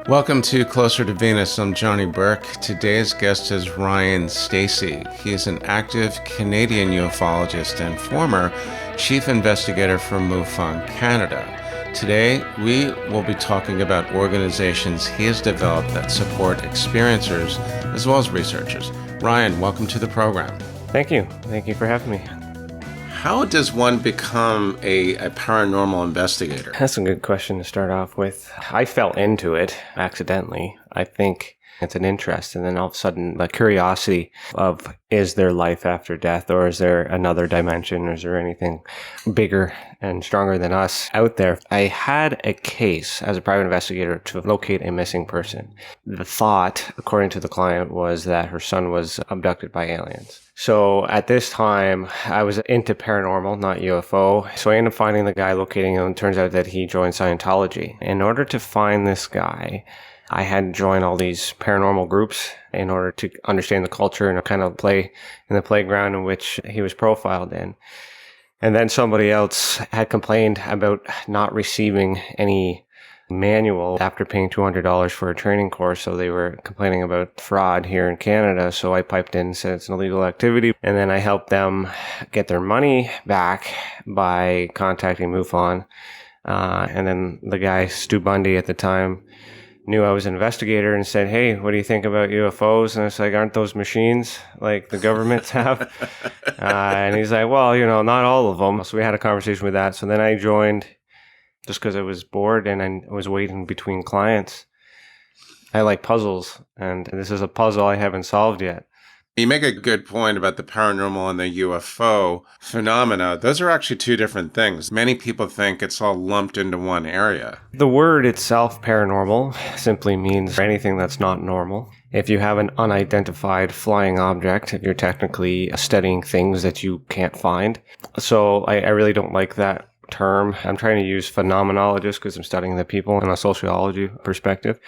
Welcome to Closer to Venus. I'm Johnny Burke. Today's guest is Ryan Stacey. He is an active Canadian ufologist and former chief investigator for MUFON Canada. Today, we will be talking about organizations he has developed that support experiencers as well as researchers. Ryan, welcome to the program. Thank you. Thank you for having me. How does one become a paranormal investigator? That's a good question to start off with. I fell into it accidentally. I think it's an interest, and then all of a sudden the curiosity of, is there life after death, or is there another dimension, or is there anything bigger and stronger than us out there? I had a case as a private investigator to locate a missing person. The thought, according to the client, was that her son was abducted by aliens. So at this time, I was into paranormal, not UFO. So I ended up finding the guy, locating him. It turns out that he joined Scientology. In order to find this guy, I had to join all these paranormal groups in order to understand the culture and kind of play in the playground in which he was profiled in. And then somebody else had complained about not receiving any manual after paying $200 for a training course. So they were complaining about fraud here in Canada. So I piped in and said it's an illegal activity. And then I helped them get their money back by contacting MUFON. And then the guy, Stu Bundy at the time, knew I was an investigator and said, "Hey, what do you think about UFOs?" And I was like, "Aren't those machines like the governments have?" And he's like, "Well, not all of them." So we had a conversation with that. So then I joined just because I was bored and I was waiting between clients. I like puzzles, and this is a puzzle I haven't solved yet. You make a good point about the paranormal and the UFO phenomena. Those are actually two different things. Many people think it's all lumped into one area. The word itself, paranormal, simply means anything that's not normal. If you have an unidentified flying object, you're technically studying things that you can't find. So I really don't like that term. I'm trying to use phenomenologist because I'm studying the people in a sociology perspective.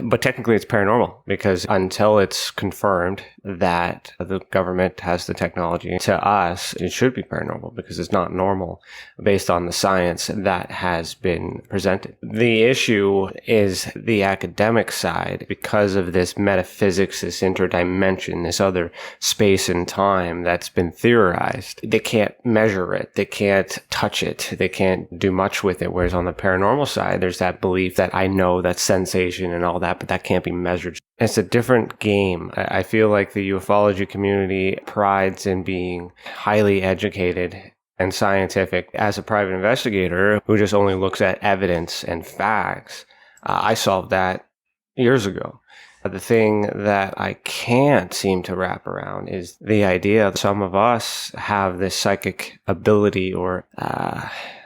But technically it's paranormal because until it's confirmed that the government has the technology, to us, it should be paranormal because it's not normal based on the science that has been presented. The issue is the academic side because of this metaphysics, this interdimension, this other space and time that's been theorized. They can't measure it. They can't touch it. They can't do much with it. Whereas on the paranormal side, there's that belief that I know, that sensation and all that, but that can't be measured. It's a different game. I feel like the ufology community prides in being highly educated and scientific. As a private investigator who just only looks at evidence and facts, I solved that years ago. The thing that I can't seem to wrap around is the idea that some of us have this psychic ability or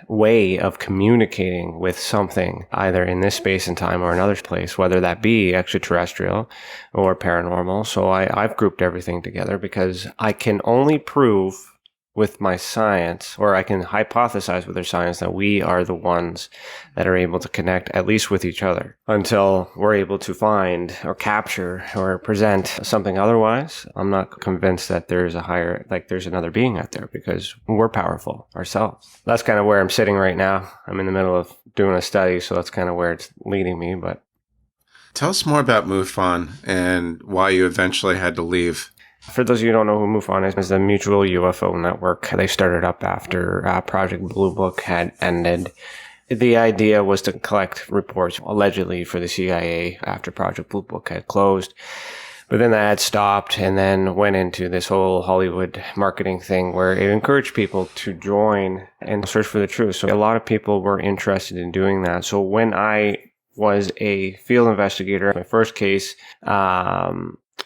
way of communicating with something, either in this space and time or another place, whether that be extraterrestrial or paranormal. So I've grouped everything together because I can only prove with my science, or I can hypothesize with our science, that we are the ones that are able to connect at least with each other. Until we're able to find or capture or present something otherwise, I'm not convinced that there's there's another being out there, because we're powerful ourselves. That's kind of where I'm sitting right now. I'm in the middle of doing a study, so that's kind of where it's leading me. But tell us more about MUFON and why you eventually had to leave. For those of you who don't know who MUFON is, it's the Mutual UFO Network. They started up after Project Blue Book had ended. The idea was to collect reports, allegedly, for the CIA after Project Blue Book had closed. But then that had stopped and then went into this whole Hollywood marketing thing where it encouraged people to join and search for the truth. So a lot of people were interested in doing that. So when I was a field investigator, my first case,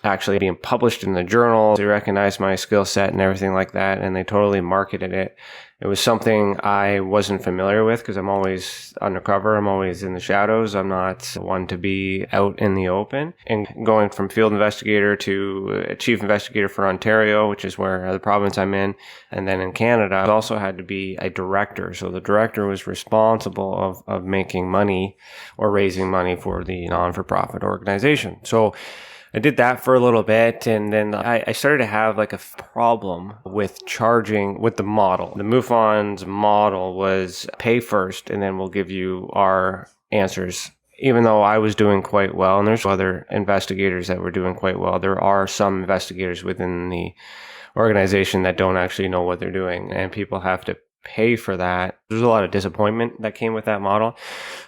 actually being published in the journal, they recognized my skill set and everything like that, and they totally marketed it. It was something I wasn't familiar with because I'm always undercover. I'm always in the shadows. I'm not one to be out in the open. And going from field investigator to chief investigator for Ontario, which is where the province I'm in, and then in Canada, I also had to be a director. So the director was responsible of making money or raising money for the non-for-profit organization. So I did that for a little bit, and then I started to have like a problem with charging with the model. The MUFON's model was pay first, and then we'll give you our answers. Even though I was doing quite well, and there's other investigators that were doing quite well, there are some investigators within the organization that don't actually know what they're doing, and people have to pay for that. There's a lot of disappointment that came with that model.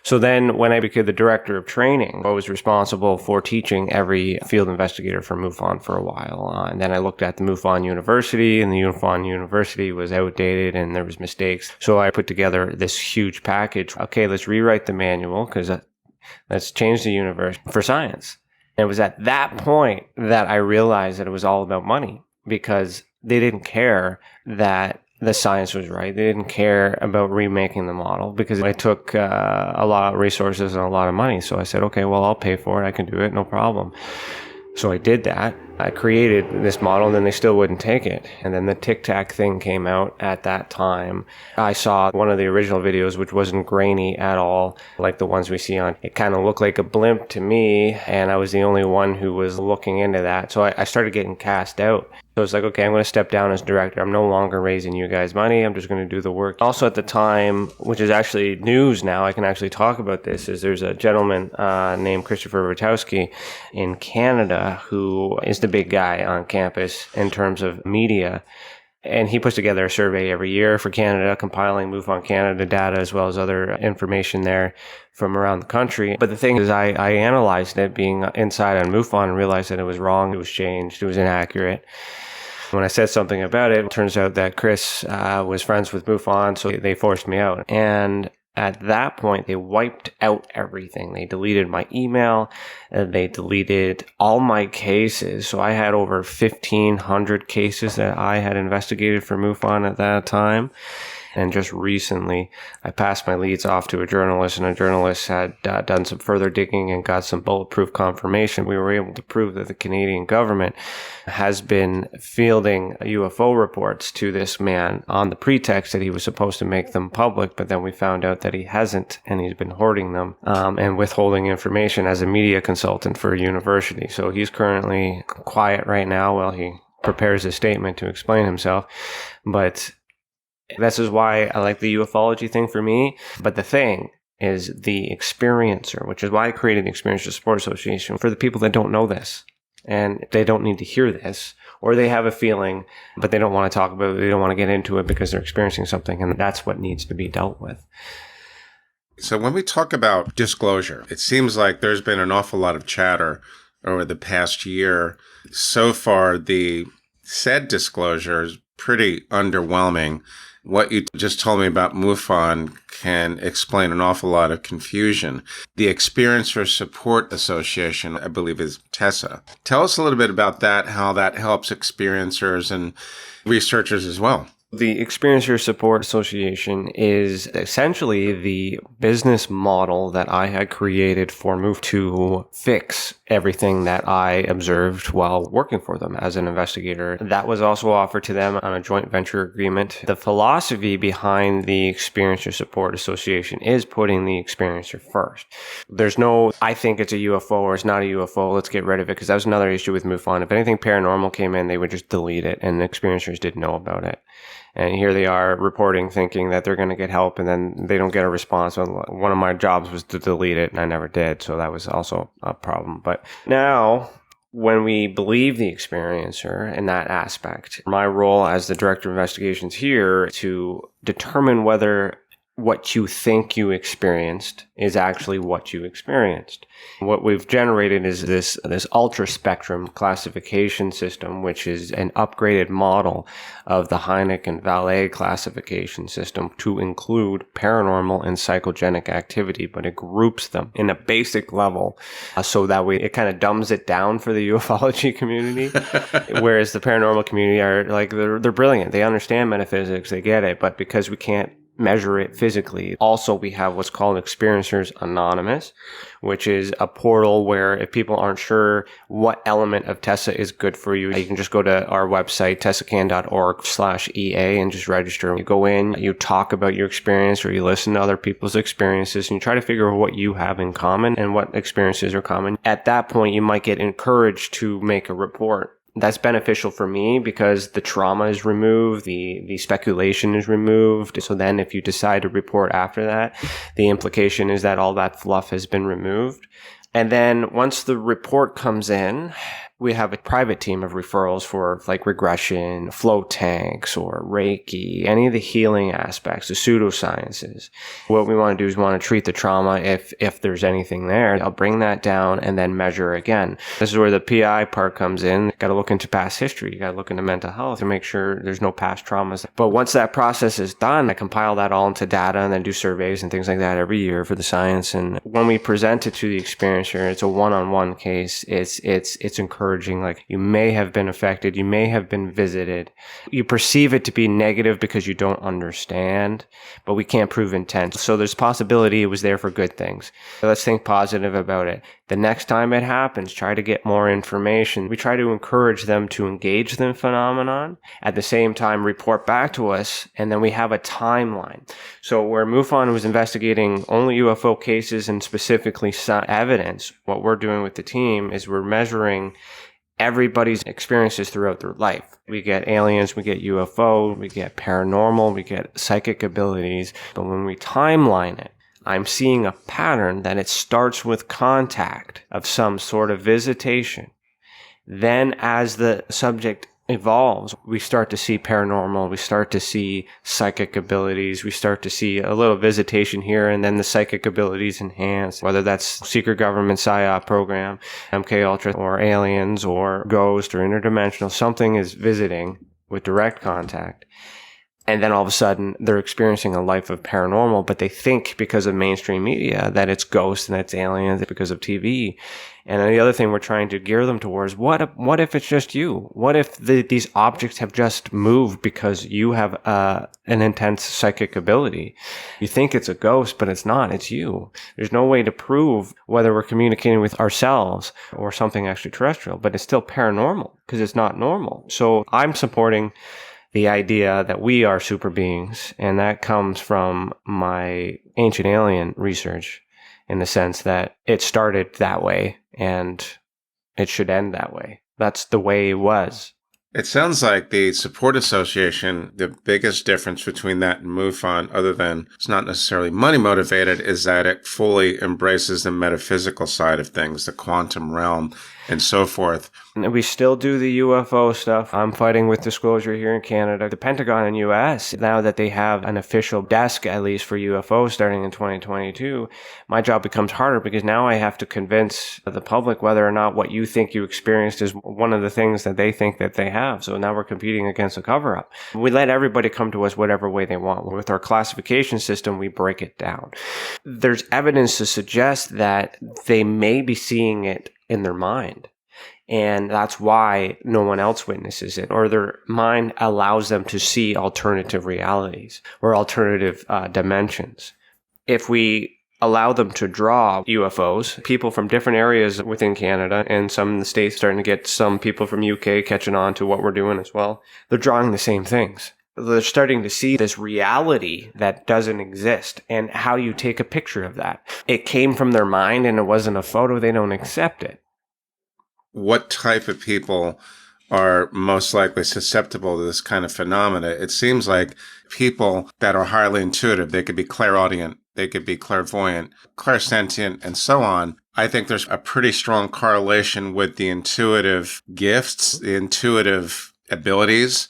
So then when I became the director of training, I was responsible for teaching every field investigator for MUFON for a while. And then I looked at the MUFON University, and the MUFON University was outdated and there was mistakes. So I put together this huge package. Okay, let's rewrite the manual because let's change the universe for science. And it was at that point that I realized that it was all about money, because they didn't care that the science was right. They didn't care about remaking the model, because it took a lot of resources and a lot of money. So I said, okay, well, I'll pay for it. I can do it. No problem. So I did that. I created this model, and then they still wouldn't take it. And then the Tic Tac thing came out at that time. I saw one of the original videos, which wasn't grainy at all, like the ones we see on. It kind of looked like a blimp to me, and I was the only one who was looking into that. So I started getting cast out. So it's like, okay, I'm going to step down as director. I'm no longer raising you guys money. I'm just going to do the work. Also at the time, which is actually news now, I can actually talk about this, is there's a gentleman named Christopher Witowski in Canada who is the big guy on campus in terms of media. And he puts together a survey every year for Canada, compiling MUFON Canada data as well as other information there from around the country. But the thing is, I analyzed it being inside on MUFON and realized that it was wrong, it was changed, it was inaccurate. When I said something about it, it turns out that Chris was friends with MUFON, so they forced me out. And at that point, they wiped out everything. They deleted my email, they deleted all my cases. So I had over 1,500 cases that I had investigated for MUFON at that time. And just recently, I passed my leads off to a journalist, and a journalist had done some further digging and got some bulletproof confirmation. We were able to prove that the Canadian government has been fielding UFO reports to this man on the pretext that he was supposed to make them public, but then we found out that he hasn't, and he's been hoarding them and withholding information as a media consultant for a university. So he's currently quiet right now while he prepares a statement to explain himself. But this is why I like the ufology thing for me. But the thing is the experiencer, which is why I created the Experiencer Support Association, for the people that don't know this. And they don't need to hear this, or they have a feeling, but they don't want to talk about it. They don't want to get into it because they're experiencing something. And that's what needs to be dealt with. So when we talk about disclosure, it seems like there's been an awful lot of chatter over the past year. So far, the said disclosure is pretty underwhelming. What you just told me about MUFON can explain an awful lot of confusion. The Experiencer Support Association, I believe, is TESA. Tell us a little bit about that, how that helps experiencers and researchers as well. The Experiencer Support Association is essentially the business model that I had created for MUFON to fix everything that I observed while working for them as an investigator. That was also offered to them on a joint venture agreement. The philosophy behind the Experiencer Support Association is putting the experiencer first. There's no, I think it's a UFO or it's not a UFO, let's get rid of it, because that was another issue with MUFON. If anything paranormal came in, they would just delete it, and the experiencers didn't know about it. And here they are reporting, thinking that they're going to get help, and then they don't get a response. One of my jobs was to delete it, and I never did, so that was also a problem. But now, when we believe the experiencer in that aspect, my role as the director of investigations here to determine whether what you think you experienced is actually what you experienced. What we've generated is this Ultraspectrum Classification System, which is an upgraded model of the Hynek and Vallee classification system to include paranormal and psychogenic activity, but it groups them in a basic level so that way it kind of dumbs it down for the ufology community, whereas the paranormal community are like, they're brilliant. They understand metaphysics, they get it, but because we can't measure it physically. Also, we have what's called Experiencers Anonymous, which is a portal where if people aren't sure what element of TESA is good for you, you can just go to our website, tesacan.org/EA, and just register. You go in, you talk about your experience, or you listen to other people's experiences, and you try to figure out what you have in common and what experiences are common. At that point, you might get encouraged to make a report. That's beneficial for me because the trauma is removed, the speculation is removed. So then if you decide to report after that, the implication is that all that fluff has been removed. And then once the report comes in, we have a private team of referrals for like regression, float tanks, or Reiki, any of the healing aspects, the pseudosciences. What we want to do is we want to treat the trauma if there's anything there. I'll bring that down and then measure again. This is where the PI part comes in. Got to look into past history. You got to look into mental health to make sure there's no past traumas. But once that process is done, I compile that all into data and then do surveys and things like that every year for the science. And when we present it to the experiencer, it's a one-on-one case. It's encouraging. Like, you may have been affected, you may have been visited. You perceive it to be negative because you don't understand, but we can't prove intent. So there's possibility it was there for good things. So let's think positive about it. The next time it happens, try to get more information. We try to encourage them to engage the phenomenon. At the same time, report back to us, and then we have a timeline. So where MUFON was investigating only UFO cases and specifically evidence, what we're doing with the team is we're measuring everybody's experiences throughout their life. We get aliens, we get UFO, we get paranormal, we get psychic abilities. But when we timeline it, I'm seeing a pattern that it starts with contact of some sort of visitation. Then as the subject evolves, we start to see paranormal, we start to see psychic abilities, we start to see a little visitation here, and then the psychic abilities enhance, whether that's secret government PSYOP program, MK Ultra, or aliens, or ghost, or interdimensional. Something is visiting with direct contact. And then all of a sudden, they're experiencing a life of paranormal, but they think because of mainstream media that it's ghosts and it's aliens because of TV. And then the other thing we're trying to gear them towards, what if it's just you? What if these objects have just moved because you have an intense psychic ability? You think it's a ghost, but it's not. It's you. There's no way to prove whether we're communicating with ourselves or something extraterrestrial, but it's still paranormal because it's not normal. So I'm supporting the idea that we are super beings, and that comes from my ancient alien research in the sense that it started that way and it should end that way. That's the way it was. It sounds like the Support Association, the biggest difference between that and MUFON, other than it's not necessarily money motivated, is that it fully embraces the metaphysical side of things, the quantum realm, and so forth. And we still do the UFO stuff. I'm fighting with disclosure here in Canada. The Pentagon in US, now that they have an official desk, at least for UFO starting in 2022, my job becomes harder because now I have to convince the public whether or not what you think you experienced is one of the things that they think that they have. So now we're competing against a cover-up. We let everybody come to us whatever way they want. With our classification system, we break it down. There's evidence to suggest that they may be seeing it in their mind. And that's why no one else witnesses it, or their mind allows them to see alternative realities or alternative dimensions. If we allow them to draw UFOs, people from different areas within Canada and some in the States, starting to get some people from UK catching on to what we're doing as well, they're drawing the same things. They're starting to see this reality that doesn't exist and how you take a picture of that. It came from their mind and it wasn't a photo. They don't accept it. What type of people are most likely susceptible to this kind of phenomena? It seems like people that are highly intuitive, they could be clairaudient, they could be clairvoyant, clairsentient, and so on. I think there's a pretty strong correlation with the intuitive gifts, the intuitive abilities,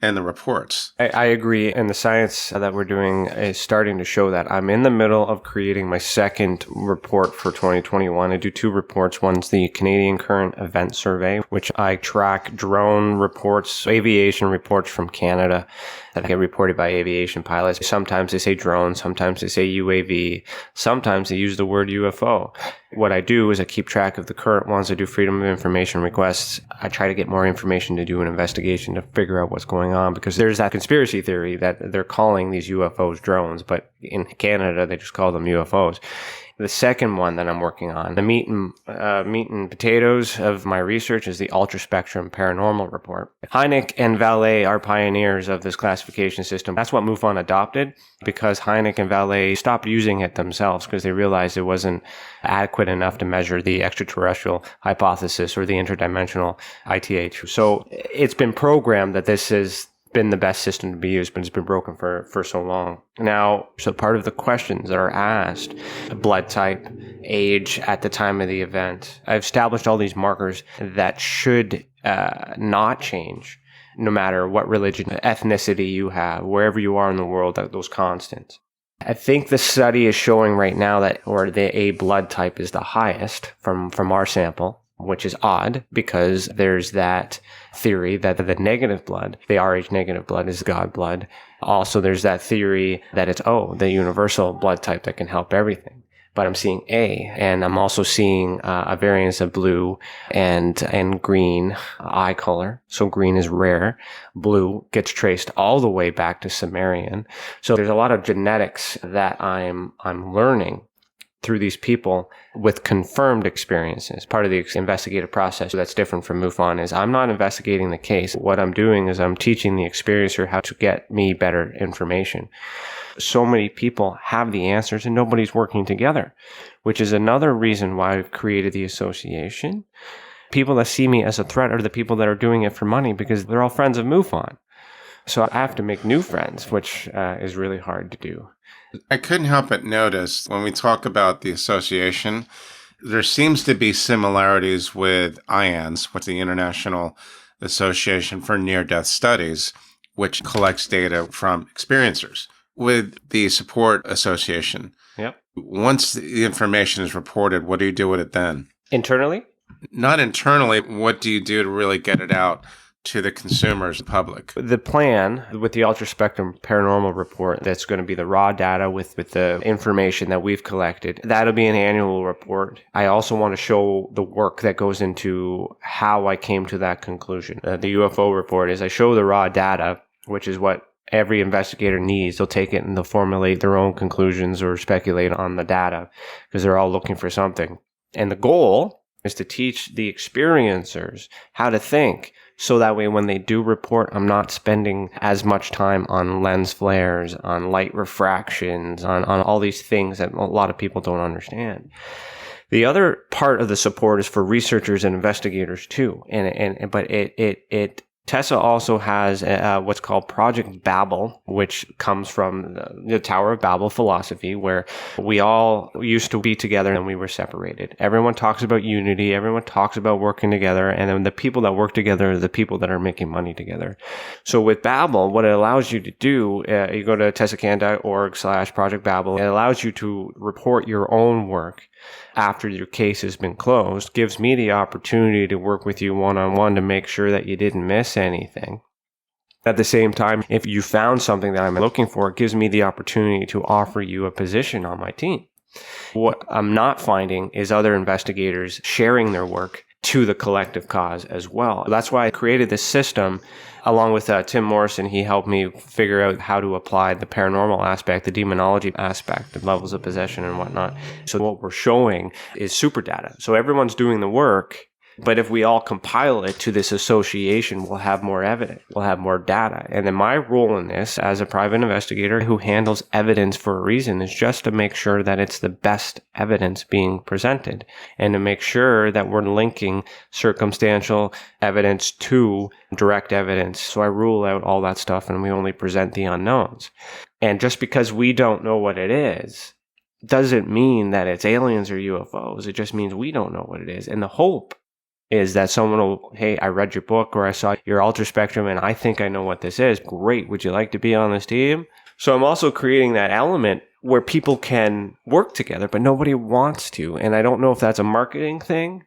and the reports. I agree. And the science that we're doing is starting to show that. I'm in the middle of creating my second report for 2021. I do two reports. One's the Canadian Current Event Survey, which I track drone reports, aviation reports from Canada that get reported by aviation pilots. Sometimes they say drone, sometimes they say UAV, sometimes they use the word UFO. what I do is I keep track of the current ones. I do freedom of information requests. I try to get more information to do an investigation to figure out what's going on, because there's that conspiracy theory that they're calling these UFOs drones, but in Canada, they just call them UFOs. The second one that I'm working on, the meat and potatoes of my research, is the Ultraspectrum Paranormal Report. Hynek and Vallee are pioneers of this classification system. That's what MUFON adopted, because Hynek and Vallee stopped using it themselves because they realized it wasn't adequate enough to measure the extraterrestrial hypothesis or the interdimensional ITH. So it's been programmed that this has been the best system to be used, but it's been broken for so long. Now, so part of the questions that are asked, blood type, age at the time of the event, I've established all these markers that should not change no matter what religion, ethnicity you have, wherever you are in the world, those constants. I think the study is showing right now that, or the A blood type is the highest from our sample, which is odd because there's that theory that the negative blood, the Rh negative blood, is God blood. Also, there's that theory that it's, the universal blood type that can help everything. But I'm seeing A, and I'm also seeing a variance of blue and green eye color. So green is rare. Blue gets traced all the way back to Sumerian. So there's a lot of genetics that I'm learning through these people with confirmed experiences. Part of the investigative process that's different from MUFON is I'm not investigating the case. What I'm doing is I'm teaching the experiencer how to get me better information. So many people have the answers and nobody's working together, which is another reason why I've created the association. People that see me as a threat are the people that are doing it for money because they're all friends of MUFON. So I have to make new friends, which is really hard to do. I couldn't help but notice when we talk about the association, there seems to be similarities with IANS, what's the International Association for Near-Death Studies, which collects data from experiencers. With the Support Association, Yep. Once the information is reported, what do you do with it then? Internally? Not internally. What do you do to really get it out to the consumers, the public? The plan with the Ultraspectrum Paranormal Report, that's going to be the raw data with the information that we've collected. That'll be an annual report. I also want to show the work that goes into how I came to that conclusion. The UFO report is I show the raw data, which is what every investigator needs. They'll take it and they'll formulate their own conclusions or speculate on the data because they're all looking for something. And the goal is to teach the experiencers how to think, so that way when they do report, I'm not spending as much time on lens flares, on light refractions, on all these things that a lot of people don't understand. The other part of the support is for researchers and investigators too. But TESA also has what's called Project Babel, which comes from the Tower of Babel philosophy, where we all used to be together and we were separated. Everyone talks about unity. Everyone talks about working together. And then the people that work together are the people that are making money together. So with Babel, what it allows you to do, you go to tesacan.org/Project Babel. It allows you to report your own work after your case has been closed, gives me the opportunity to work with you one-on-one to make sure that you didn't miss anything. At the same time, if you found something that I'm looking for, it gives me the opportunity to offer you a position on my team. What I'm not finding is other investigators sharing their work to the collective cause as well. That's why I created this system. Along with Tim Morrison, he helped me figure out how to apply the paranormal aspect, the demonology aspect, the levels of possession and whatnot. So what we're showing is super data. So everyone's doing the work, but if we all compile it to this association, we'll have more evidence, we'll have more data. And then my role in this as a private investigator who handles evidence for a reason is just to make sure that it's the best evidence being presented and to make sure that we're linking circumstantial evidence to direct evidence. So I rule out all that stuff and we only present the unknowns. And just because we don't know what it is, doesn't mean that it's aliens or UFOs. It just means we don't know what it is. And the hope is that someone will, hey, I read your book or I saw your Ultraspectrum and I think I know what this is. Great. Would you like to be on this team? So I'm also creating that element where people can work together, but nobody wants to. And I don't know if that's a marketing thing.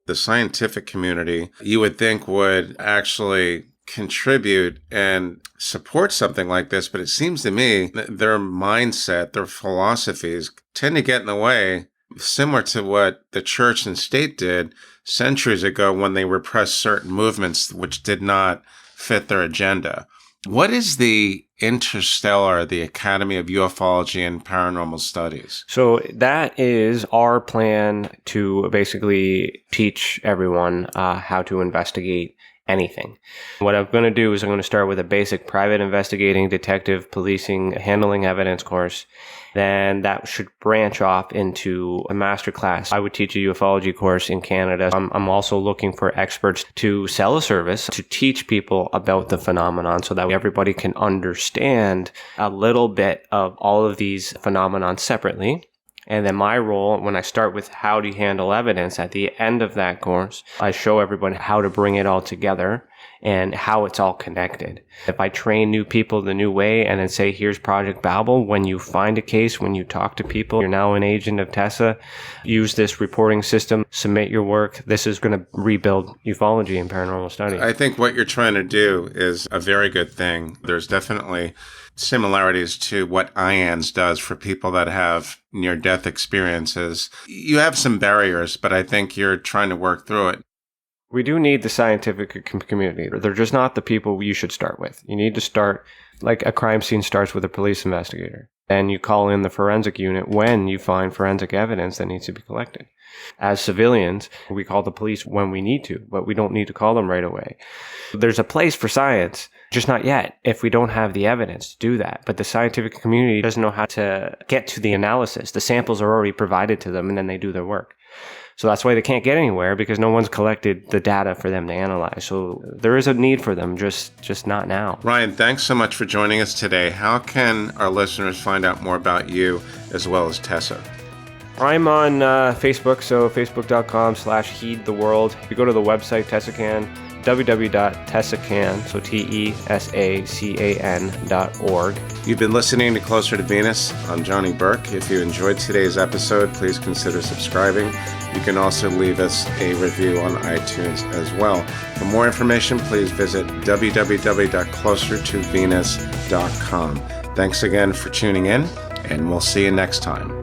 The scientific community, you would think, would actually contribute and support something like this. But it seems to me that their mindset, their philosophies tend to get in the way similar to what the church and state did centuries ago when they repressed certain movements which did not fit their agenda. What is the Interstellar, the Academy of Ufology and Paranormal Studies? So that is our plan to basically teach everyone how to investigate anything. What I'm going to do is I'm going to start with a basic private investigating, detective, policing, handling evidence course. Then that should branch off into a masterclass. I would teach a ufology course in Canada. I'm also looking for experts to sell a service to teach people about the phenomenon so that everybody can understand a little bit of all of these phenomenon separately. And then my role, when I start with how do you handle evidence, at the end of that course, I show everyone how to bring it all together and how it's all connected. If I train new people the new way and then say, here's Project Babel, when you find a case, when you talk to people, you're now an agent of TESA, use this reporting system, submit your work. This is going to rebuild ufology and paranormal studies. I think what you're trying to do is a very good thing. There's definitely similarities to what IANS does for people that have near-death experiences. You have some barriers, but I think you're trying to work through it. We do need the scientific community. They're just not the people you should start with. You need to start, like a crime scene starts with a police investigator. And you call in the forensic unit when you find forensic evidence that needs to be collected. As civilians, we call the police when we need to, but we don't need to call them right away. There's a place for science, just not yet, if we don't have the evidence to do that. But the scientific community doesn't know how to get to the analysis. The samples are already provided to them, and then they do their work. So that's why they can't get anywhere, because no one's collected the data for them to analyze. So there is a need for them, just not now. Ryan, thanks so much for joining us today. How can our listeners find out more about you as well as TESA? I'm on Facebook, so facebook.com/heedtheworld. If you go to the website, TESACAN, www.tesacan, so TESACAN.org. You've been listening to Closer to Venus. I'm Johnny Burke. If you enjoyed today's episode, please consider subscribing. You can also leave us a review on iTunes as well. For more information, please visit www.closertovenus.com. Thanks again for tuning in, and we'll see you next time.